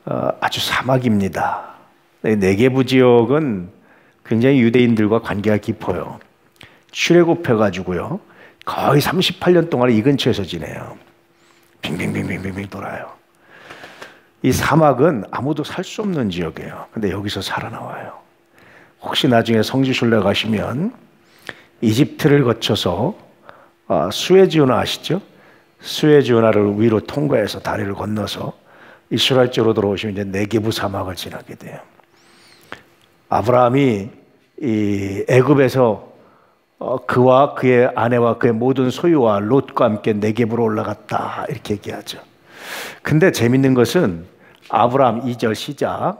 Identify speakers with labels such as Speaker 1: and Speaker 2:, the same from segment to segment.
Speaker 1: 아주 사막입니다. 네게부 지역은 굉장히 유대인들과 관계가 깊어요. 출애굽해가지고요, 거의 38년 동안 이 근처에서 지내요. 빙빙빙빙빙 돌아요. 이 사막은 아무도 살 수 없는 지역이에요. 근데 여기서 살아나와요. 혹시 나중에 성지순례 가시면 이집트를 거쳐서 수에즈 운하 아시죠? 수에즈 운하를 위로 통과해서 다리를 건너서 이스라엘 쪽으로 들어오시면 이제 네게부 사막을 지나게 돼요. 아브라함이 이 애굽에서 그와 그의 아내와 그의 모든 소유와 롯과 함께 네게부로 올라갔다, 이렇게 얘기하죠. 근데 재밌는 것은 아브라함 2절 시작.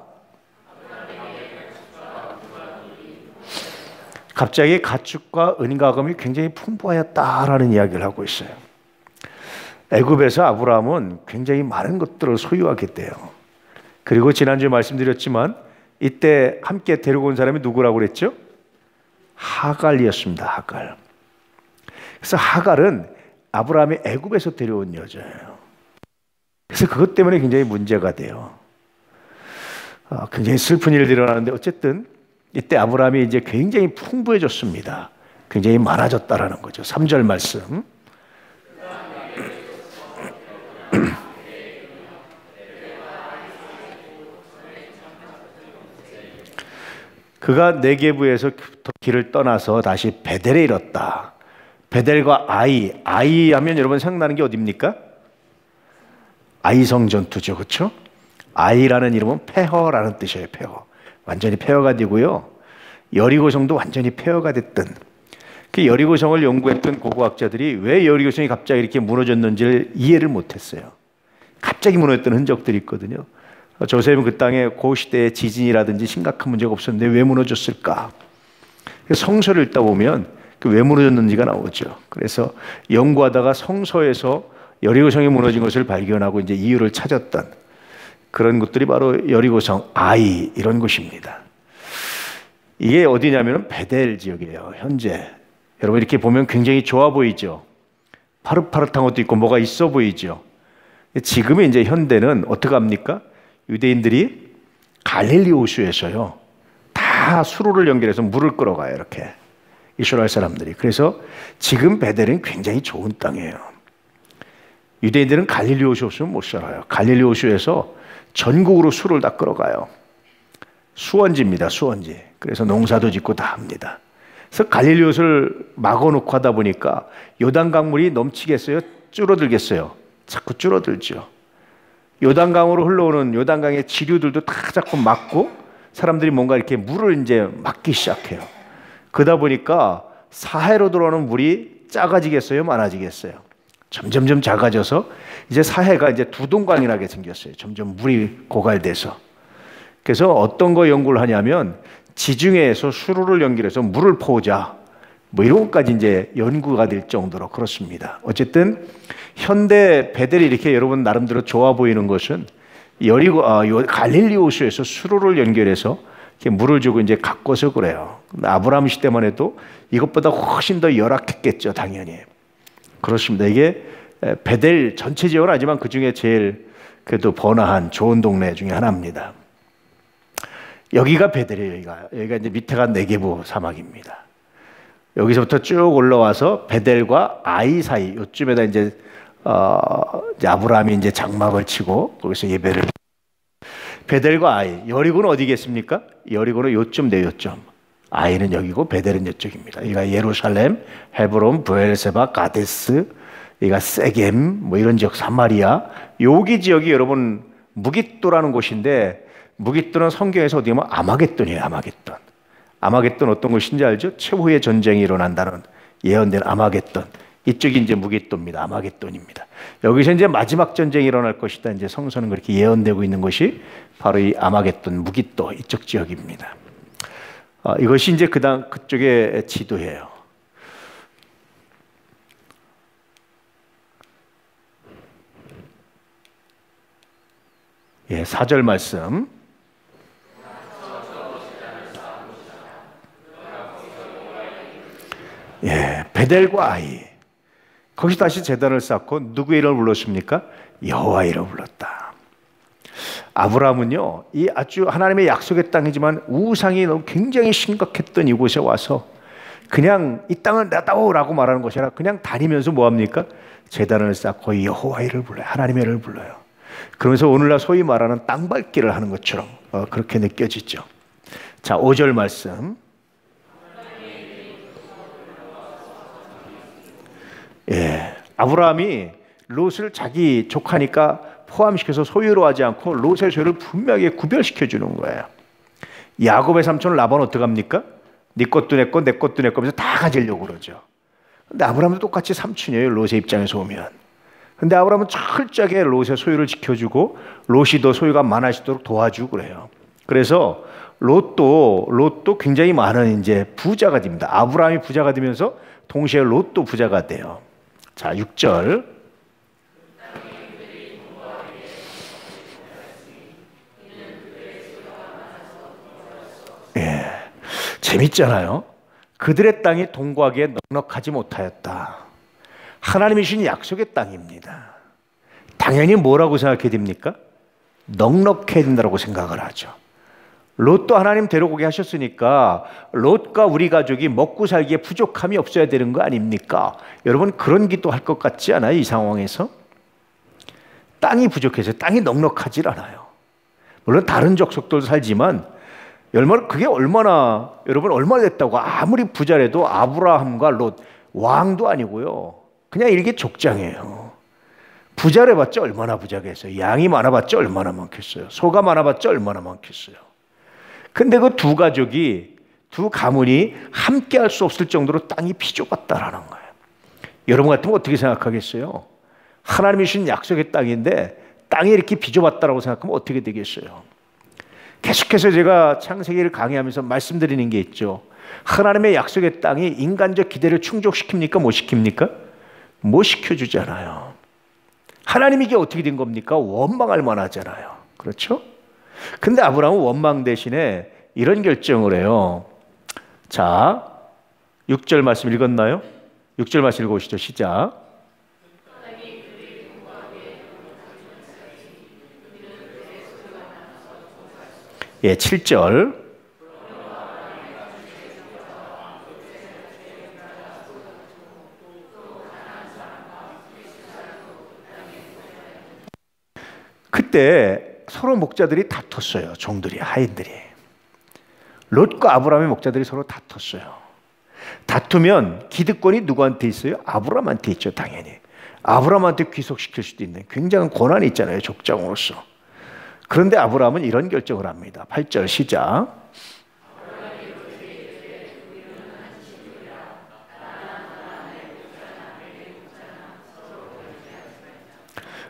Speaker 1: 갑자기 가축과 은가금이 굉장히 풍부하였다라는 이야기를 하고 있어요. 애굽에서 아브라함은 굉장히 많은 것들을 소유하게 돼요. 그리고 지난주에 말씀드렸지만 이때 함께 데리고 온 사람이 누구라고 그랬죠? 하갈이었습니다. 하갈. 그래서 하갈은 아브라함이 애굽에서 데려온 여자예요. 그래서 그것 때문에 굉장히 문제가 돼요. 굉장히 슬픈 일들이 일어나는데 어쨌든 이때 아브라함이 이제 굉장히 풍부해졌습니다. 굉장히 많아졌다라는 거죠. 3절 말씀. 그가 네게부에서 길을 떠나서 다시 베델에 이뤘다. 베델과 아이 하면 여러분 생각나는 게 어디입니까? 아이성 전투죠, 그렇죠? 아이라는 이름은 폐허라는 뜻이에요. 폐허. 완전히 폐허가 되고요, 여리고성도 완전히 폐허가 됐던, 그 여리고성을 연구했던 고고학자들이 왜 여리고성이 갑자기 이렇게 무너졌는지를 이해를 못했어요. 갑자기 무너졌던 흔적들이 있거든요. 조셉은 그 땅에 그 시대의 지진이라든지 심각한 문제가 없었는데 왜 무너졌을까? 성서를 읽다 보면 그 왜 무너졌는지가 나오죠. 그래서 연구하다가 성서에서 여리고성이 무너진 것을 발견하고 이제 이유를 찾았던 그런 것들이 바로 여리고성, 아이, 이런 곳입니다. 이게 어디냐면 베델 지역이에요. 현재 여러분 이렇게 보면 굉장히 좋아 보이죠. 파릇파릇한 것도 있고 뭐가 있어 보이죠. 지금의 이제 현대는 어떻게 합니까? 유대인들이 갈릴리 호수에서요 다 수로를 연결해서 물을 끌어가요. 이렇게 이스라엘 사람들이. 그래서 지금 베델은 굉장히 좋은 땅이에요. 유대인들은 갈릴리 호수 없으면 못 살아요. 갈릴리 호수에서 전국으로 수를 다 끌어가요. 수원지입니다. 수원지. 그래서 농사도 짓고 다 합니다. 그래서 갈릴리 호수를 막아놓고 하다 보니까 요단강물이 넘치겠어요? 줄어들겠어요? 자꾸 줄어들죠. 요단강으로 흘러오는 요단강의 지류들도 다 자꾸 막고 사람들이 뭔가 이렇게 물을 이제 막기 시작해요. 그러다 보니까 사해로 들어오는 물이 작아지겠어요? 많아지겠어요? 점점점 작아져서 이제 사해가 이제 두동강이라게 생겼어요. 점점 물이 고갈돼서. 그래서 어떤 거 연구를 하냐면 지중해에서 수로를 연결해서 물을 퍼오자, 뭐 이런 것까지 이제 연구가 될 정도로 그렇습니다. 어쨌든 현대 베델이 이렇게 여러분 나름대로 좋아 보이는 것은 갈릴리 호수에서 수로를 연결해서 이렇게 물을 주고 이제 가꿔서 그래요. 아브라함 시대만 해도 이것보다 훨씬 더 열악했겠죠, 당연히. 그렇습니다. 이게 베델 전체 지역은 아니지만 그 중에 제일 그래도 번화한 좋은 동네 중에 하나입니다. 여기가 베델이에요. 여기가 이제 밑에가 네게부 사막입니다. 여기서부터 쭉 올라와서 베델과 아이 사이 요쯤에다 이제 아브라함이 이제 장막을 치고 거기서 예배를. 베델과 아이, 여리고는 어디겠습니까? 여리고는 요쯤 돼, 요쯤. 아이는 여기고 베델은 이쪽입니다. 여기가 예루살렘, 헤브론, 브엘세바, 가데스, 여기가 세겜, 뭐 이런 지역, 사마리아. 여기 지역이 여러분 무깃도라는 곳인데, 무깃도는 성경에서 어디 가면 아마겟돈이에요. 아마겟돈. 아마겟돈 어떤 곳인지 알죠? 최후의 전쟁이 일어난다는 예언된 아마겟돈. 이쪽이 이제 무깃도입니다. 아마겟돈입니다. 여기서 이제 마지막 전쟁이 일어날 것이다. 이제 성서는 그렇게 예언되고 있는 것이 바로 이 아마겟돈, 무깃도 이쪽 지역입니다. 이것이 이제 그쪽의 지도예요. 예, 4절 말씀. 예, 베델과 아이. 거기서 다시 제단을 쌓고 누구의 이름을 불렀습니까? 여호와 이름을 불렀다. 아브라함은요, 이 아주 하나님의 약속의 땅이지만 우상이 너무 굉장히 심각했던 이곳에 와서 그냥 이 땅은 나다오라고 말하는 것이 아니라 그냥 다니면서 뭐합니까? 제단을 쌓고 여호와의 이름을 불러요. 하나님의 이름을 불러요. 그러면서 오늘날 소위 말하는 땅밟기를 하는 것처럼 그렇게 느껴지죠. 자, 5절 말씀. 예, 아브라함이 롯을 자기 조카니까 포함시켜서 소유로 하지 않고 롯의 소유를 분명하게 구별시켜 주는 거예요. 야곱의 삼촌 라반은 어떡합니까? 네 것도 내 것, 내 것도 내 것 하면서 다 가지려고 그러죠. 근데 아브라함도 똑같이 삼촌이에요. 롯의 입장에서 오면. 근데 아브라함은 철저하게 롯의 소유를 지켜주고 롯이 더 소유가 많아지도록 도와주고 그래요. 그래서 롯도 굉장히 많은 이제 부자가 됩니다. 아브라함이 부자가 되면서 동시에 롯도 부자가 돼요. 자, 6절. 예, 재밌잖아요. 그들의 땅이 동고하기에 넉넉하지 못하였다. 하나님이 주신 약속의 땅입니다. 당연히 뭐라고 생각해야 됩니까? 넉넉해야 된다고 생각을 하죠. 롯도 하나님 데려오게 하셨으니까 롯과 우리 가족이 먹고 살기에 부족함이 없어야 되는 거 아닙니까? 여러분 그런 기도할 것 같지 않아요? 이 상황에서 땅이 부족해서 땅이 넉넉하질 않아요. 물론 다른 족속들도 살지만 그게 얼마나 여러분 얼마나 됐다고 아무리 부자라도 아브라함과 롯 왕도 아니고요. 그냥 이렇게 족장이에요. 부자래 봤자 얼마나 부자겠어요. 양이 많아봤자 얼마나 많겠어요. 소가 많아봤자 얼마나 많겠어요. 근데 그 두 가족이 두 가문이 함께 할 수 없을 정도로 땅이 비좁았다라는 거예요. 여러분 같으면 어떻게 생각하겠어요? 하나님이 주신 약속의 땅인데 땅이 이렇게 비좁았다라고 생각하면 어떻게 되겠어요? 계속해서 제가 창세기를 강의하면서 말씀드리는 게 있죠. 하나님의 약속의 땅이 인간적 기대를 충족시킵니까? 못 시킵니까? 못 시켜주잖아요. 하나님이 이게 어떻게 된 겁니까? 원망할 만하잖아요. 그렇죠? 근데 아브라함은 원망 대신에 이런 결정을 해요. 자, 6절 말씀 읽었나요? 6절 말씀 읽어보시죠. 시작. 예, 7절. 그때 서로 목자들이 다퉜어요. 종들이, 하인들이. 롯과 아브라함의 목자들이 서로 다퉜어요. 다투면 기득권이 누구한테 있어요? 아브라함한테 있죠, 당연히. 아브라함한테 귀속시킬 수도 있는 굉장한 권한이 있잖아요, 족장으로서. 그런데 아브라함은 이런 결정을 합니다. 8절 시작.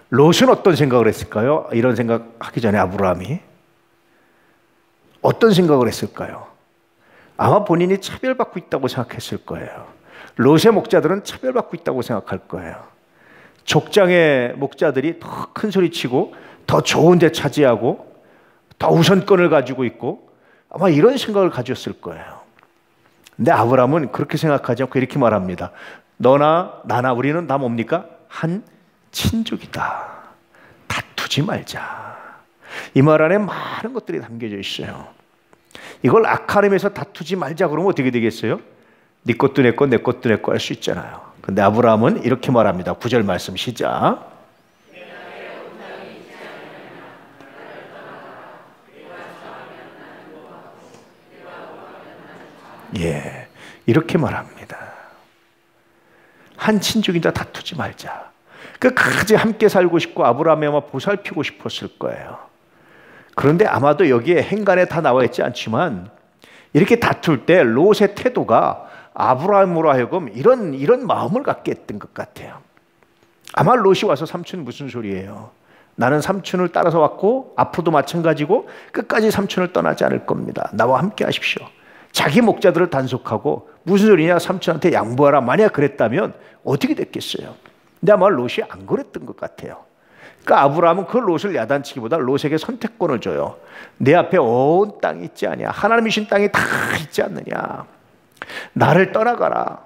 Speaker 1: 롯은 어떤 생각을 했을까요? 이런 생각하기 전에 아브라함이 어떤 생각을 했을까요? 아마 본인이 차별받고 있다고 생각했을 거예요. 롯의 목자들은 차별받고 있다고 생각할 거예요. 족장의 목자들이 더 큰 소리 치고 더 좋은 데 차지하고 더 우선권을 가지고 있고 아마 이런 생각을 가졌을 거예요. 근데 아브라함은 그렇게 생각하지 않고 이렇게 말합니다. 너나 나나 우리는 다 뭡니까? 한 친족이다. 다투지 말자. 이 말 안에 많은 것들이 담겨져 있어요. 이걸 악한 의미에서 다투지 말자 그러면 어떻게 되겠어요? 네 것도 내 것, 내 것도 내 거 할 수 있잖아요. 근데 아브라함은 이렇게 말합니다. 9절 말씀 시작. 예, 이렇게 말합니다. 한 친족이다 다투지 말자. 끝까지 함께 살고 싶고 아브라함이 아마 보살피고 싶었을 거예요. 그런데 아마도 여기에 행간에 다 나와 있지 않지만 이렇게 다툴 때 롯의 태도가 아브라함으로 하여금 이런 마음을 갖게 했던 것 같아요. 아마 롯이 와서 삼촌 무슨 소리예요? 나는 삼촌을 따라서 왔고 앞으로도 마찬가지고 끝까지 삼촌을 떠나지 않을 겁니다. 나와 함께 하십시오. 자기 목자들을 단속하고 무슨 소리냐 삼촌한테 양보하라 만약 그랬다면 어떻게 됐겠어요? 근데 아마 롯이 안 그랬던 것 같아요. 그러니까 아브라함은 그 롯을 야단치기보다 롯에게 선택권을 줘요. 내 앞에 온 땅이 있지 않냐. 하나님이 주신 땅이 다 있지 않느냐. 나를 떠나가라.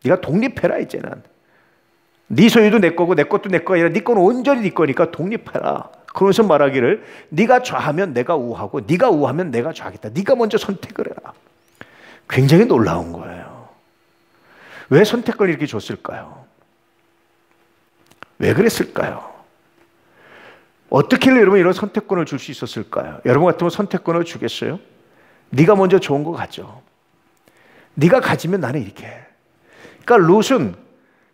Speaker 1: 네가 독립해라 이제는. 네 소유도 내 거고 내 것도 내 거가 아니라 네 건 온전히 네 거니까 독립해라. 그러면서 말하기를 네가 좌하면 내가 우하고 네가 우하면 내가 좌하겠다. 네가 먼저 선택을 해라. 굉장히 놀라운 거예요. 왜 선택권을 이렇게 줬을까요? 왜 그랬을까요? 어떻게 여러분 이런 선택권을 줄 수 있었을까요? 여러분 같으면 선택권을 주겠어요? 네가 먼저 좋은 거 가져. 네가 가지면 나는 이렇게 해. 그러니까 롯은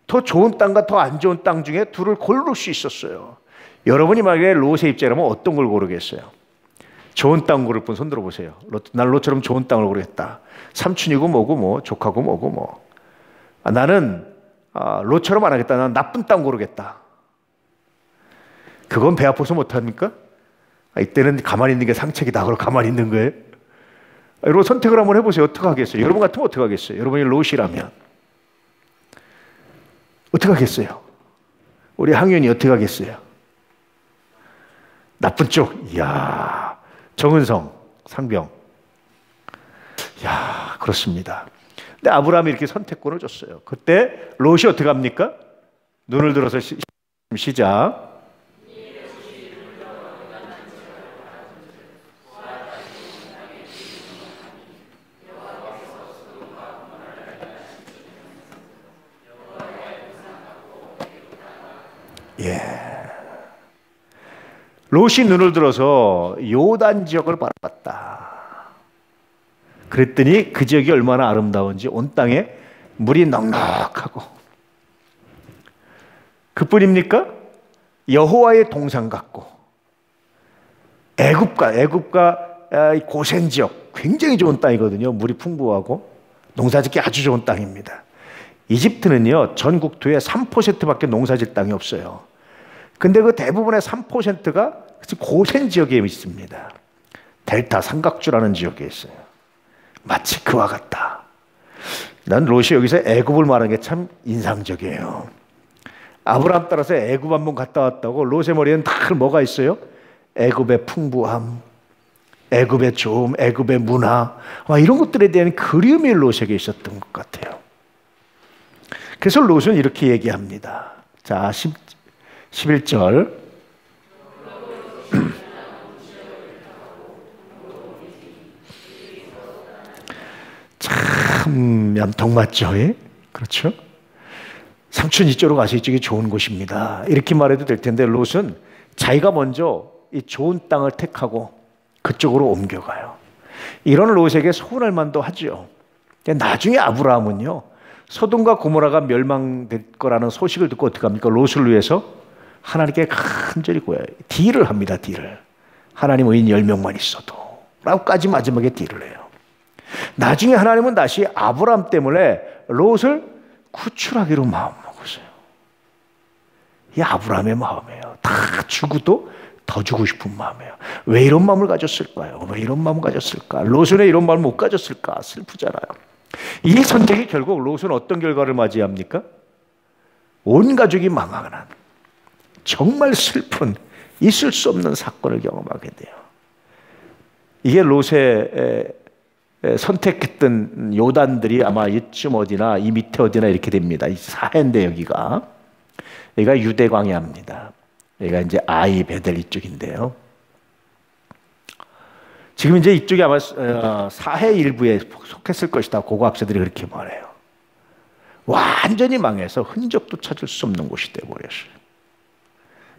Speaker 1: 더 좋은 땅과 더 안 좋은 땅 중에 둘을 고를 수 있었어요. 여러분이 만약에 롯의 입장이라면 어떤 걸 고르겠어요? 좋은 땅 고를 분 손 들어보세요. 난 롯처럼 좋은 땅을 고르겠다. 삼촌이고 뭐고 뭐 조카고 뭐고 뭐. 나는 롯처럼 안 하겠다. 난 나쁜 땅 고르겠다. 그건 배 아파서 못합니까? 이때는 가만히 있는 게 상책이다. 그럼 가만히 있는 거예요? 여러분 선택을 한번 해보세요. 어떻게 하겠어요? 여러분 같으면 어떻게 하겠어요? 여러분이 롯이라면 어떻게 하겠어요? 우리 항윤이 어떻게 하겠어요? 나쁜 쪽. 이야, 정은성, 상병. 이야, 그렇습니다. 근데 아브라함이 이렇게 선택권을 줬어요. 그때 롯이 어떻게 합니까? 눈을 들어서 시작. 예. 롯이 눈을 들어서 요단 지역을 바라봤다. 그랬더니 그 지역이 얼마나 아름다운지 온 땅에 물이 넉넉하고. 그뿐입니까? 여호와의 동산 같고 애굽과 고센 지역 굉장히 좋은 땅이거든요. 물이 풍부하고 농사짓기 아주 좋은 땅입니다. 이집트는요 전 국토의 3%밖에 농사질 땅이 없어요. 근데 그 대부분의 3%가 고센 지역에 있습니다. 델타 삼각주라는 지역에 있어요. 마치 그와 같다. 난 롯이 여기서 애굽을 말하는 게 참 인상적이에요. 아브라함 따라서 애굽 한번 갔다 왔다고 롯의 머리에는 다 뭐가 있어요? 애굽의 풍부함, 애굽의 좋음, 애굽의 문화, 이런 것들에 대한 그리움이 롯에게 있었던 것 같아요. 그래서 롯은 이렇게 얘기합니다. 자, 11절. 참 면통 맞죠? 예? 그렇죠? 삼촌 이쪽으로 가서 이쪽이 좋은 곳입니다. 이렇게 말해도 될 텐데 롯은 자기가 먼저 이 좋은 땅을 택하고 그쪽으로 옮겨가요. 이런 롯에게 서운할 만도 하죠. 나중에 아브라함은요 소돔과 고모라가 멸망될 거라는 소식을 듣고 어떻게 합니까? 롯을 위해서 하나님께 간절히 구해요. 딜을 합니다. 딜을. 하나님 의인 10명만 있어도 라고까지 마지막에 딜을 해요. 나중에 하나님은 다시 아브라함 때문에 롯을 구출하기로 마음먹었어요. 이 아브라함의 마음이에요. 다 주고도 더 주고 싶은 마음이에요. 왜 이런 마음을 가졌을까요? 왜 이런 마음을 가졌을까? 롯은 왜 이런 마음을 못 가졌을까? 슬프잖아요. 이 선택이 결국 롯은 어떤 결과를 맞이합니까? 온 가족이 망하는 정말 슬픈 있을 수 없는 사건을 경험하게 돼요. 이게 롯의 선택했던 요단들이 아마 이쯤 어디나 이 밑에 어디나 이렇게 됩니다. 이 사해인데 여기가 유대 광야입니다. 여기가 이제 아이 베델 이쪽인데요. 지금 이제 이쪽이 아마 사해 일부에 속했을 것이다. 고고학자들이 그렇게 말해요. 완전히 망해서 흔적도 찾을 수 없는 곳이 되어버렸어요.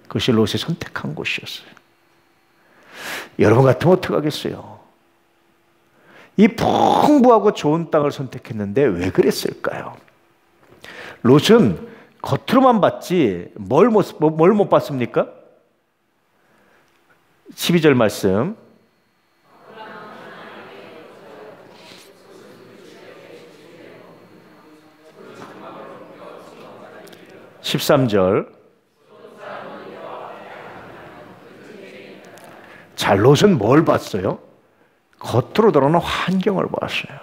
Speaker 1: 그것이 롯이 선택한 곳이었어요. 여러분 같으면 어떻게 하겠어요? 이 풍부하고 좋은 땅을 선택했는데 왜 그랬을까요? 롯은 겉으로만 봤지 뭘 못 봤습니까? 12절 말씀. (13절) 자, 롯은 뭘 봤어요? 겉으로 드러나는 환경을 봤어요.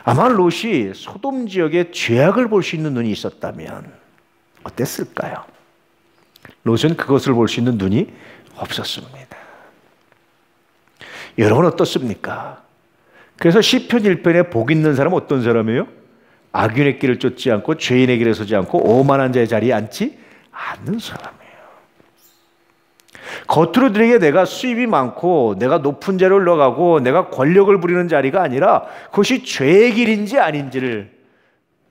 Speaker 1: 아마 롯이 소돔 지역의 죄악을 볼 수 있는 눈이 있었다면 어땠을까요? 롯은 그것을 볼 수 있는 눈이 없었습니다. 여러분 어떻습니까? 그래서 시편 1편에 복 있는 사람은 어떤 사람이에요? 악인의 길을 쫓지 않고 죄인의 길에 서지 않고 오만한 자의 자리에 앉지 않는 사람이에요. 겉으로 들에게 내가 수입이 많고 내가 높은 자리에 올라가고 내가 권력을 부리는 자리가 아니라 그것이 죄의 길인지 아닌지를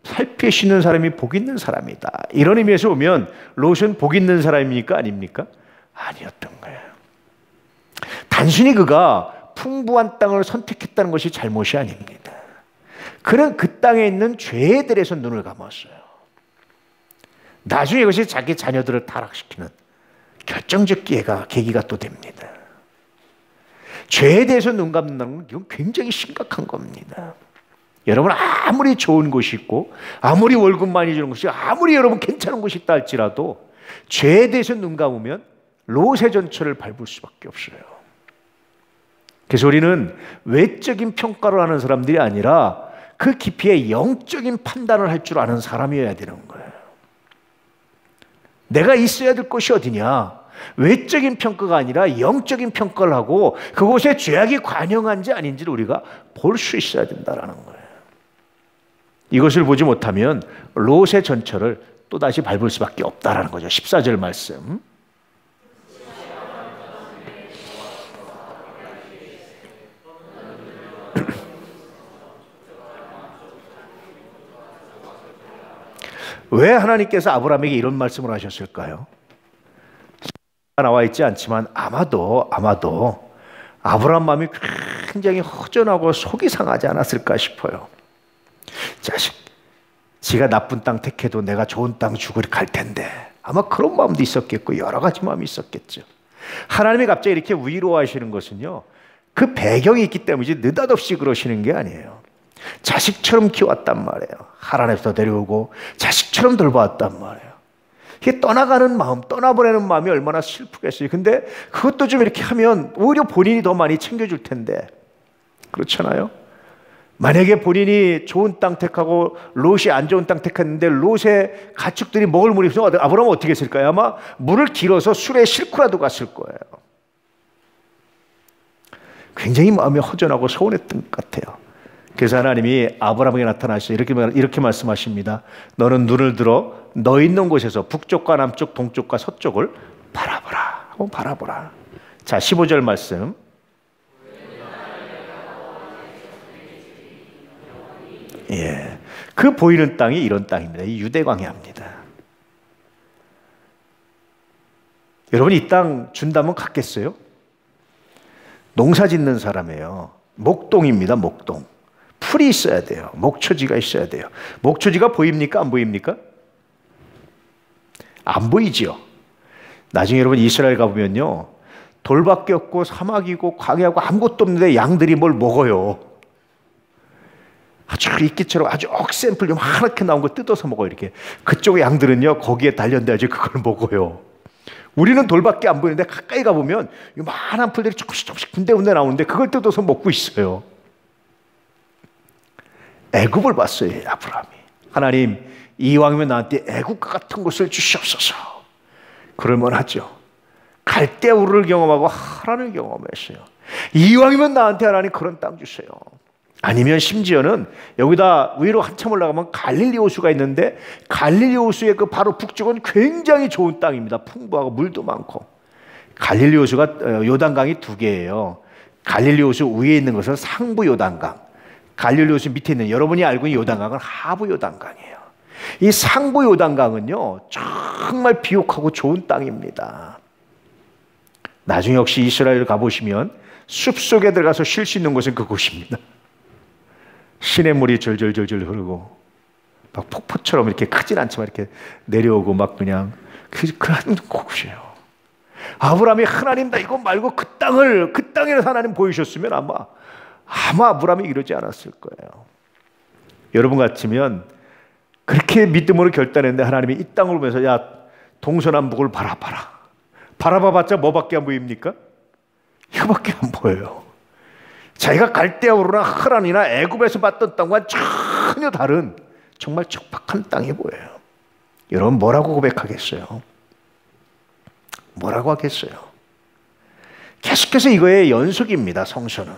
Speaker 1: 살피시는 사람이 복 있는 사람이다. 이런 의미에서 보면 롯은 복 있는 사람입니까? 아닙니까? 아니었던 거예요. 단순히 그가 풍부한 땅을 선택했다는 것이 잘못이 아닙니다. 그는 그 땅에 있는 죄에 대해서 눈을 감았어요. 나중에 이것이 자기 자녀들을 타락시키는 결정적 계기가 또 됩니다. 죄에 대해서 눈 감는다는 건 굉장히 심각한 겁니다. 여러분 아무리 좋은 곳이 있고 아무리 월급 많이 주는 곳이 아무리 여러분 괜찮은 곳이 있다 할지라도 죄에 대해서 눈 감으면 롯의 전철을 밟을 수밖에 없어요. 그래서 우리는 외적인 평가를 하는 사람들이 아니라 그 깊이에 영적인 판단을 할 줄 아는 사람이어야 되는 거예요. 내가 있어야 될 곳이 어디냐? 외적인 평가가 아니라 영적인 평가를 하고 그곳에 죄악이 관영한지 아닌지를 우리가 볼 수 있어야 된다는 거예요. 이것을 보지 못하면 롯의 전철을 또다시 밟을 수밖에 없다는 거죠. 14절 말씀. 왜 하나님께서 아브라함에게 이런 말씀을 하셨을까요? 나와 있지 않지만 아마도 아브라함 마음이 굉장히 허전하고 속이 상하지 않았을까 싶어요. 자식, 지가 나쁜 땅 택해도 내가 좋은 땅 주고 갈 텐데 아마 그런 마음도 있었겠고 여러 가지 마음이 있었겠죠. 하나님이 갑자기 이렇게 위로하시는 것은요, 그 배경이 있기 때문이지 느닷없이 그러시는 게 아니에요. 자식처럼 키웠단 말이에요. 하란에서 데려오고 자식처럼 돌봐왔단 말이에요. 이게 떠나가는 마음, 떠나보내는 마음이 얼마나 슬프겠어요. 근데 그것도 좀 이렇게 하면 오히려 본인이 더 많이 챙겨줄 텐데, 그렇잖아요. 만약에 본인이 좋은 땅 택하고 롯이 안 좋은 땅 택했는데 롯의 가축들이 먹을 물이 없으면 아브라함은 어떻게 했을까요? 아마 물을 길어서 술에 싣고라도 갔을 거예요. 굉장히 마음이 허전하고 서운했던 것 같아요. 그래서 하나님이 아브라함에게 나타나셔서 이렇게 말씀하십니다. 너는 눈을 들어 너 있는 곳에서 북쪽과 남쪽, 동쪽과 서쪽을 바라보라. 하고 바라보라. 자, 15절 말씀. 예, 그 보이는 땅이 이런 땅입니다. 이 유대 광야입니다. 여러분 이 땅 준다면 갔겠어요? 농사 짓는 사람이에요. 목동입니다. 목동. 풀이 있어야 돼요. 목초지가 있어야 돼요. 목초지가 보입니까? 안 보입니까? 안 보이지요. 나중에 여러분 이스라엘 가보면요, 돌밖에 없고 사막이고 광야고 아무것도 없는데 양들이 뭘 먹어요. 아주 이끼처럼 아주 억샘플 좀 하얗게 나온 거 뜯어서 먹어요. 이렇게. 그쪽 양들은요 거기에 단련돼야지 그걸 먹어요. 우리는 돌밖에 안 보이는데 가까이 가보면 요만한 풀들이 조금씩 군데군데 나오는데 그걸 뜯어서 먹고 있어요. 애굽을 봤어요. 아브라함이. 하나님, 이왕이면 나한테 애국과 같은 곳을 주시옵소서. 그럴만 하죠. 갈대우를 경험하고 하란을 경험했어요. 이왕이면 나한테 하나님 그런 땅 주세요. 아니면 심지어는 여기다 위로 한참 올라가면 갈릴리 호수가 있는데 갈릴리 호수의 그 바로 북쪽은 굉장히 좋은 땅입니다. 풍부하고 물도 많고. 갈릴리 호수가 요단강이 두 개예요. 갈릴리 호수 위에 있는 것은 상부 요단강, 갈릴리 호수 밑에 있는 여러분이 알고 있는 요단강은 하부 요단강이에요. 이 상부 요단강은요 정말 비옥하고 좋은 땅입니다. 나중에 역시 이스라엘 가보시면 숲속에 들어가서 쉴 수 있는 곳은 그곳입니다. 시냇물이 절절절절 흐르고 막 폭포처럼 이렇게 크진 않지만 이렇게 내려오고 막 그냥 그런 곳이에요. 아브라함이 하나님 나 이거 말고 그 땅에서 하나님 보이셨으면 아마 아브라함이 이러지 않았을 거예요. 여러분 같으면 그렇게 믿음으로 결단했는데 하나님이 이 땅을 보면서 야 동서남북을 바라봐라. 바라봐봤자 뭐밖에 안 보입니까? 이거밖에 안 보여요. 자기가 갈대아우르나 하란이나 애굽에서 봤던 땅과 전혀 다른 정말 척박한 땅이 보여요. 여러분 뭐라고 고백하겠어요? 뭐라고 하겠어요? 계속해서 이거의 연속입니다. 성서는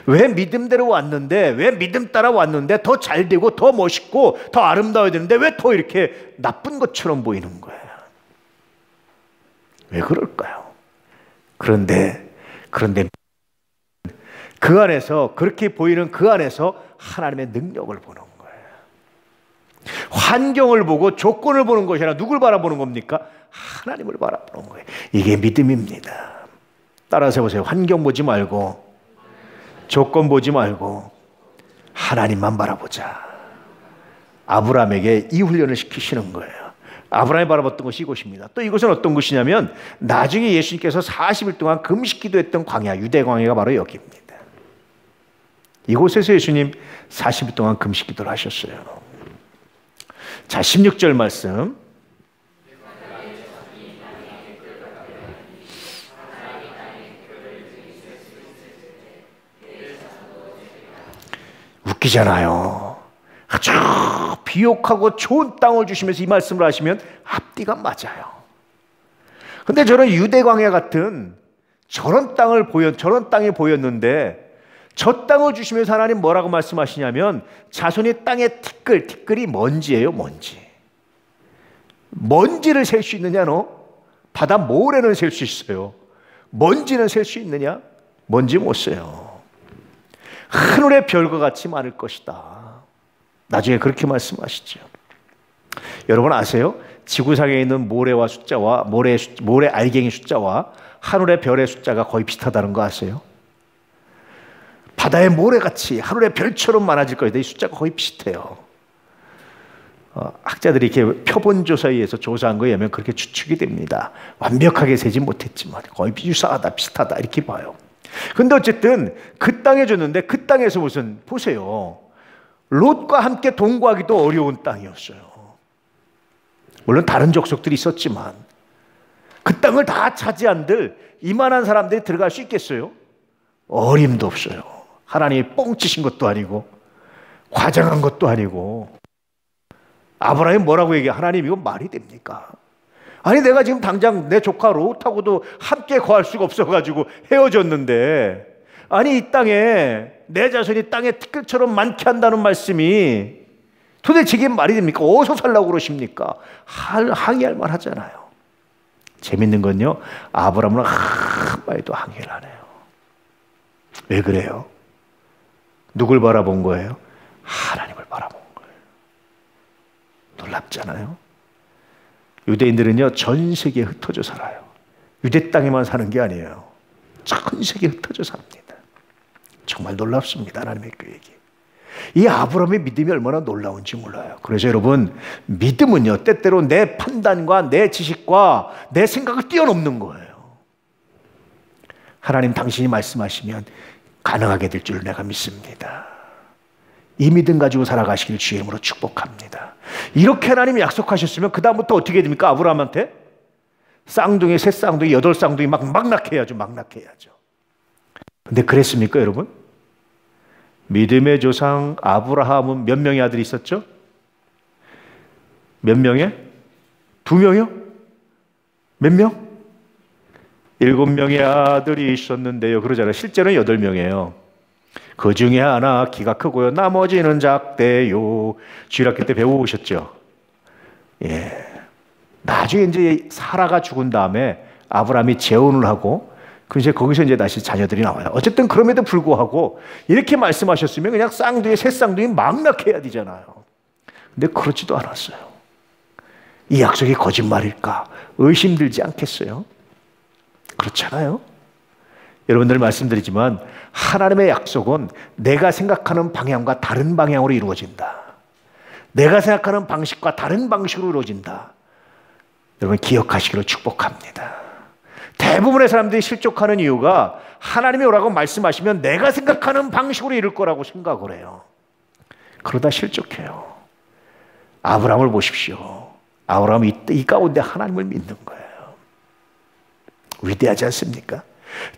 Speaker 1: 왜 믿음대로 왔는데, 왜 믿음 따라 왔는데 더 잘 되고 더 멋있고 더 아름다워야 되는데 왜 더 이렇게 나쁜 것처럼 보이는 거예요? 왜 그럴까요? 그런데 그 안에서, 그렇게 보이는 그 안에서 하나님의 능력을 보는 거예요. 환경을 보고 조건을 보는 것이 아니라 누굴 바라보는 겁니까? 하나님을 바라보는 거예요. 이게 믿음입니다. 따라서 해보세요. 환경 보지 말고, 조건 보지 말고 하나님만 바라보자. 아브라함에게 이 훈련을 시키시는 거예요. 아브라함이 바라봤던 것이 이곳입니다. 또 이곳은 어떤 곳이냐면 나중에 예수님께서 40일 동안 금식 기도했던 광야, 유대 광야가 바로 여기입니다. 이곳에서 예수님 40일 동안 금식 기도를 하셨어요. 자, 16절 말씀. 웃기잖아요. 아주 비옥하고 좋은 땅을 주시면서 이 말씀을 하시면 앞뒤가 맞아요. 근데 저는 유대 광야 같은 저런 땅이 보였는데, 저 땅을 주시면서 하나님 뭐라고 말씀하시냐면 자손이 땅에 티끌이 먼지예요. 먼지를 셀 수 있느냐? 너 바다 모래는 셀 수 있어요. 먼지는 셀 수 있느냐? 먼지 못 세요. 하늘의 별과 같이 많을 것이다. 나중에 그렇게 말씀하시죠. 여러분 아세요? 지구상에 있는 모래와 숫자와 모래 알갱이 숫자와 하늘의 별의 숫자가 거의 비슷하다는 거 아세요? 바다의 모래같이 하늘의 별처럼 많아질 거예요. 이 숫자가 거의 비슷해요. 학자들이 이렇게 표본 조사에 의해서 조사한 거에 의하면 그렇게 추측이 됩니다. 완벽하게 세지 못했지만 거의 유사하다, 비슷하다 이렇게 봐요. 근데 어쨌든 그 땅에 줬는데 그 땅에서 무슨, 보세요. 롯과 함께 동거하기도 어려운 땅이었어요. 물론 다른 족속들이 있었지만 그 땅을 다 차지한들 이만한 사람들이 들어갈 수 있겠어요? 어림도 없어요. 하나님이 뻥치신 것도 아니고 과장한 것도 아니고. 아브라함이 뭐라고 얘기해? 하나님 이거 말이 됩니까? 아니 내가 지금 당장 내 조카 롯하고도 함께 거할 수가 없어가지고 헤어졌는데, 아니 이 땅에 내 자손이 땅에 티끌처럼 많게 한다는 말씀이 도대체 이게 말이 됩니까? 어디서 살라고 그러십니까? 항의할 만 하잖아요. 재밌는 건요, 아브라함은 한마디도 항의를 안 해요. 왜 그래요? 누굴 바라본 거예요? 하나님을 바라본 거예요. 놀랍잖아요. 유대인들은요 전 세계에 흩어져 살아요. 유대 땅에만 사는 게 아니에요. 전 세계에 흩어져 삽니다. 정말 놀랍습니다. 하나님의 계획이. 이 아브라함의 믿음이 얼마나 놀라운지 몰라요. 그래서 여러분, 믿음은요 때때로 내 판단과 내 지식과 내 생각을 뛰어넘는 거예요. 하나님 당신이 말씀하시면 가능하게 될 줄 내가 믿습니다. 이 믿음 가지고 살아가시길 주의 이름으로 축복합니다. 이렇게 하나님이 약속하셨으면 그 다음부터 어떻게 됩니까? 아브라함한테 쌍둥이, 새 쌍둥이, 8쌍둥이 막 낳게 해야죠. 근데 그랬습니까 여러분? 믿음의 조상 아브라함은 몇 명의 아들이 있었죠? 몇 명의? 2명이요? 몇 명? 7명의 아들이 있었는데요. 그러잖아요. 실제로는 8명이에요. 그 중에 하나 키가 크고요. 나머지는 작대요. 주일학교 때 배워오셨죠? 예. 나중에 이제 사라가 죽은 다음에 아브라함이 재혼을 하고, 이제 거기서 이제 다시 자녀들이 나와요. 어쨌든 그럼에도 불구하고 이렇게 말씀하셨으면 그냥 쌍둥이, 새 쌍둥이 막 낳게 해야 되잖아요. 근데 그렇지도 않았어요. 이 약속이 거짓말일까 의심들지 않겠어요? 그렇잖아요. 여러분들 말씀드리지만 하나님의 약속은 내가 생각하는 방향과 다른 방향으로 이루어진다. 내가 생각하는 방식과 다른 방식으로 이루어진다. 여러분 기억하시기를 축복합니다. 대부분의 사람들이 실족하는 이유가 하나님이 오라고 말씀하시면 내가 생각하는 방식으로 이룰 거라고 생각을 해요. 그러다 실족해요. 아브라함을 보십시오. 아브라함이 이 가운데 하나님을 믿는 거예요. 위대하지 않습니까?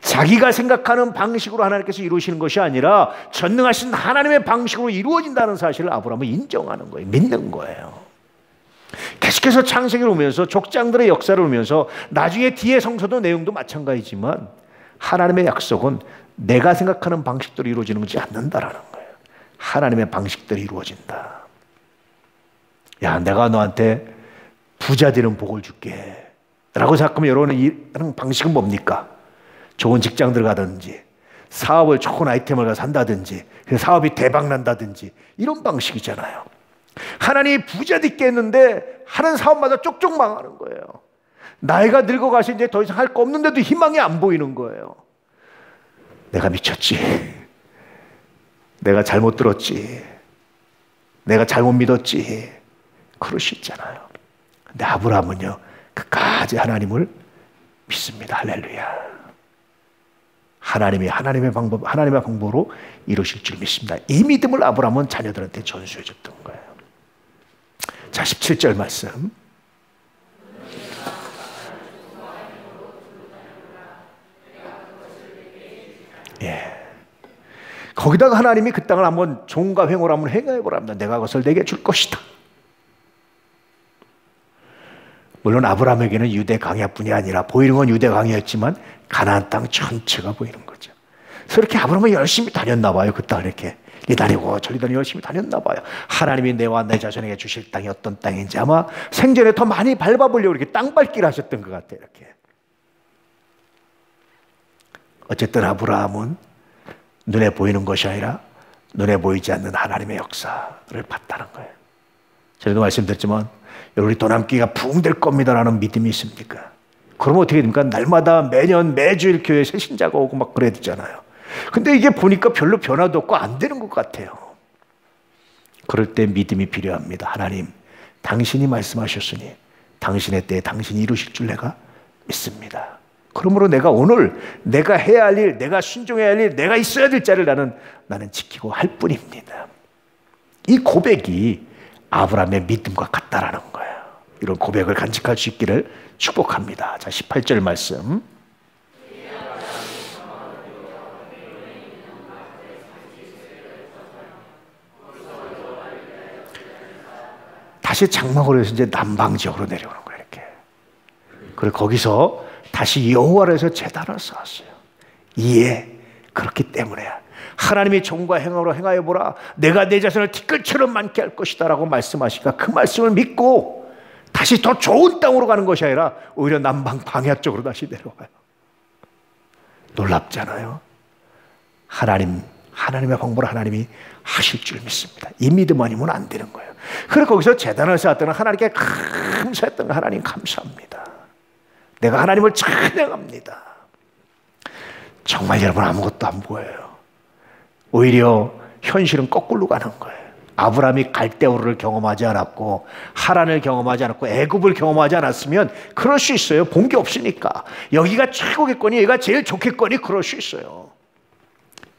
Speaker 1: 자기가 생각하는 방식으로 하나님께서 이루시는 것이 아니라 전능하신 하나님의 방식으로 이루어진다는 사실을 아브라함은 인정하는 거예요. 믿는 거예요. 계속해서 창세기를 보면서 족장들의 역사를 보면서 나중에 뒤에 성서도 내용도 마찬가지지만 하나님의 약속은 내가 생각하는 방식대로 이루어지지 않는다라는 거예요. 하나님의 방식대로 이루어진다. 야, 내가 너한테 부자 되는 복을 줄게 라고 생각하면 여러분은 하는 방식은 뭡니까? 좋은 직장 들어가든지 사업을 좋은 아이템을 산다든지 사업이 대박 난다든지 이런 방식이잖아요. 하나님이 부자 되게 했는데 하는 사업마다 쪽쪽 망하는 거예요. 나이가 늙어가서 이제 더 이상 할 거 없는데도 희망이 안 보이는 거예요. 내가 미쳤지. 내가 잘못 들었지. 내가 잘못 믿었지. 그럴 수 있잖아요. 근데 아브라함은요, 끝까지 하나님을 믿습니다. 할렐루야. 하나님의 방법으로 이루실 줄 믿습니다. 이 믿음을 아브라함은 자녀들한테 전수해 줬던 거예요. 자, 17절 말씀. 예. 거기다가 하나님이 그 땅을 한번 종과 횡으로 한번 행하여 보랍니다. 내가 그것을 내게 줄 것이다. 물론 아브라함에게는 유대 광야뿐이 아니라 보이는 건 유대 광야였지만 가나안 땅 전체가 보이는 거죠. 그래서 이렇게 아브라함은 열심히 다녔나 봐요. 그 땅을 이렇게 이다니고 저리다니 열심히 다녔나 봐요. 하나님이 내와 내 자손에게 주실 땅이 어떤 땅인지 아마 생전에 더 많이 밟아보려고 이렇게 땅 밟기를 하셨던 것 같아요. 이렇게. 어쨌든 아브라함은 눈에 보이는 것이 아니라 눈에 보이지 않는 하나님의 역사를 봤다는 거예요. 저희도 말씀드렸지만 여러분이 돈 한 끼가 붕 될 겁니다라는 믿음이 있습니까? 그러면 어떻게 됩니까? 날마다 매년 매주일 교회에 새 신자가 오고 막 그래야 되잖아요. 근데 이게 보니까 별로 변화도 없고 안 되는 것 같아요. 그럴 때 믿음이 필요합니다. 하나님, 당신이 말씀하셨으니 당신의 때에 당신이 이루실 줄 내가 믿습니다. 그러므로 내가 오늘 내가 해야 할 일, 내가 순종해야 할 일, 내가 있어야 될 자를 나는 지키고 할 뿐입니다. 이 고백이 아브라함의 믿음과 같다라는 거예요. 이런 고백을 간직할 수 있기를 축복합니다. 자, 18절 말씀. 다시 장막으로 해서 이제 남방 지역으로 내려오는 거예요. 이렇게. 그리고 거기서 다시 여호와를 해서 제단을 쌓았어요. 이에 그렇기 때문에 하나님이 종과 행하로 행하여 보라. 내가 내 자손을 티끌처럼 많게 할 것이다 라고 말씀하시니까 그 말씀을 믿고 다시 더 좋은 땅으로 가는 것이 아니라 오히려 남방 광야 쪽으로 다시 내려와요. 놀랍잖아요. 하나님의 방법으로 하나님이 하실 줄 믿습니다. 이 믿음 아니면 안 되는 거예요. 그래서 거기서 제단을 쌓았던 하나님께 감사했던 하나님 감사합니다. 내가 하나님을 찬양합니다. 정말 여러분 아무것도 안 보여요. 오히려 현실은 거꾸로 가는 거예요. 아브라함이 갈대우르를 경험하지 않았고 하란을 경험하지 않았고 애굽을 경험하지 않았으면 그럴 수 있어요. 본 게 없으니까. 여기가 최고겠거니 여기가 제일 좋겠거니 그럴 수 있어요.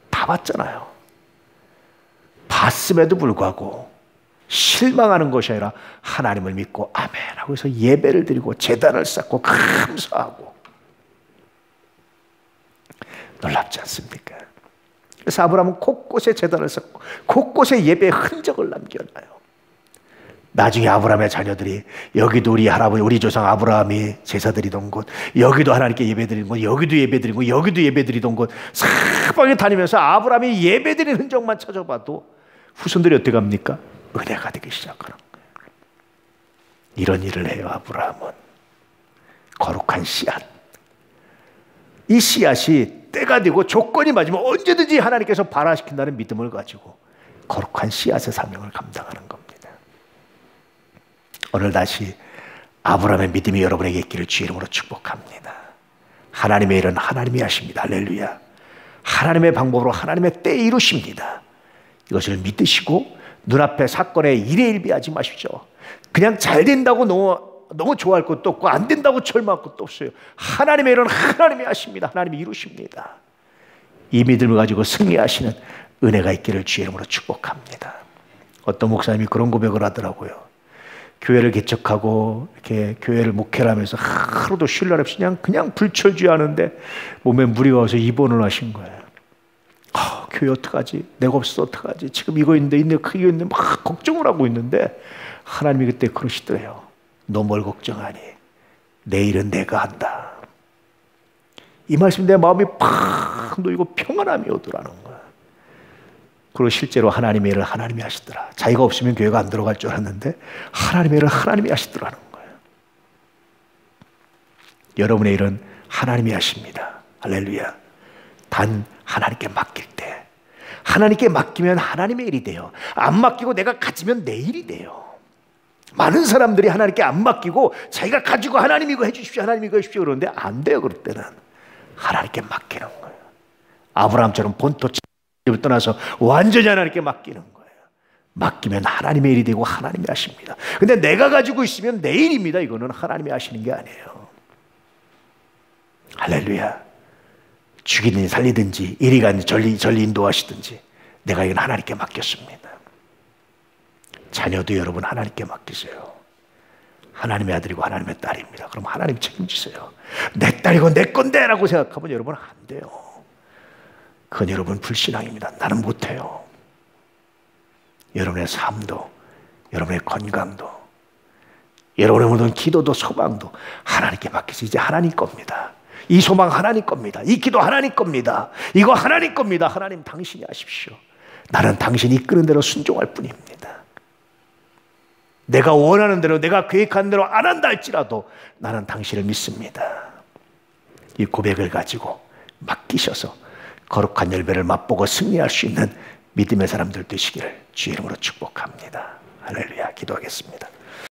Speaker 1: 다 봤잖아요. 봤음에도 불구하고 실망하는 것이 아니라 하나님을 믿고 아멘 하고 해서 예배를 드리고 제단을 쌓고 감사하고 놀랍지 않습니까? 그래서 아브라함은 곳곳에 제단을 쌓고 곳곳에 예배의 흔적을 남겨놔요. 나중에 아브라함의 자녀들이 여기도 우리 할아버지 우리 조상 아브라함이 제사 드리던 곳, 여기도 하나님께 예배 드리는 곳, 여기도 예배 드리고 여기도 예배 드리던 곳 사방에 다니면서 아브라함이 예배 드리는 흔적만 찾아봐도 후손들이 어떻게 합니까? 은혜가 되기 시작하는 거예요. 이런 일을 해요. 아브라함은 거룩한 씨앗, 이 씨앗이 때가 되고 조건이 맞으면 언제든지 하나님께서 발화시킨다는 믿음을 가지고 거룩한 씨앗의 사명을 감당하는 겁니다. 오늘 다시 아브라함의 믿음이 여러분에게 있기를 주의 이름으로 축복합니다. 하나님의 일은 하나님이 하십니다. 할렐루야. 하나님의 방법으로 하나님의 때에 이루십니다. 이것을 믿으시고 눈앞의 사건에 일희일비하지 마십시오. 그냥 잘 된다고 너무 좋아할 것도 없고 안 된다고 절망할 것도 없어요. 하나님의 일은 하나님이 하십니다. 하나님이 이루십니다. 이 믿음을 가지고 승리하시는 은혜가 있기를 주의 이름으로 축복합니다. 어떤 목사님이 그런 고백을 하더라고요. 교회를 개척하고 이렇게 교회를 목회를 하면서 하루도 쉴 날 없이 그냥 불철주야하는데 몸에 무리가 와서 입원을 하신 거예요. 교회 어떡하지? 내가 없어서 어떡하지? 지금 이거 있는데 그거 있는데 막 걱정을 하고 있는데 하나님이 그때 그러시더래요. 너 뭘 걱정하니? 내일은 내가 한다. 이 말씀 내 마음이 팍 놓이고 평안함이 오더라는 거예요. 그리고 실제로 하나님의 일을 하나님이 하시더라. 자기가 없으면 교회가 안 들어갈 줄 알았는데 하나님의 일을 하나님이 하시더라는 거예요. 여러분의 일은 하나님이 하십니다. 할렐루야. 단 하나님께 맡길 때, 하나님께 맡기면 하나님의 일이 돼요. 안 맡기고 내가 가지면 내 일이 돼요. 많은 사람들이 하나님께 안 맡기고 자기가 가지고 하나님 이거 해주십시오, 하나님 이거 해주십시오 그러는데 안 돼요. 그럴 때는 하나님께 맡기는 거예요. 아브라함처럼 본토 집을 떠나서 완전히 하나님께 맡기는 거예요. 맡기면 하나님의 일이 되고 하나님이 하십니다. 근데 내가 가지고 있으면 내 일입니다. 이거는 하나님이 하시는 게 아니에요. 할렐루야. 죽이든지 살리든지 이리 가든지 전리 인도하시든지 내가 이건 하나님께 맡겼습니다. 자녀도 여러분 하나님께 맡기세요. 하나님의 아들이고 하나님의 딸입니다. 그럼 하나님 책임지세요. 내 딸이고 내 건데 라고 생각하면 여러분 안 돼요. 그건 여러분 불신앙입니다. 나는 못해요. 여러분의 삶도, 여러분의 건강도, 여러분의 모든 기도도 소망도 하나님께 맡기세요. 이제 하나님 겁니다. 이 소망 하나님 겁니다. 이 기도 하나님 겁니다. 이거 하나님 겁니다. 하나님 당신이 하십시오. 나는 당신이 이끄는 대로 순종할 뿐입니다. 내가 원하는 대로, 내가 계획한 대로 안 한다 할지라도 나는 당신을 믿습니다. 이 고백을 가지고 맡기셔서 거룩한 열매를 맛보고 승리할 수 있는 믿음의 사람들 되시기를 주의 이름으로 축복합니다. 할렐루야. 기도하겠습니다.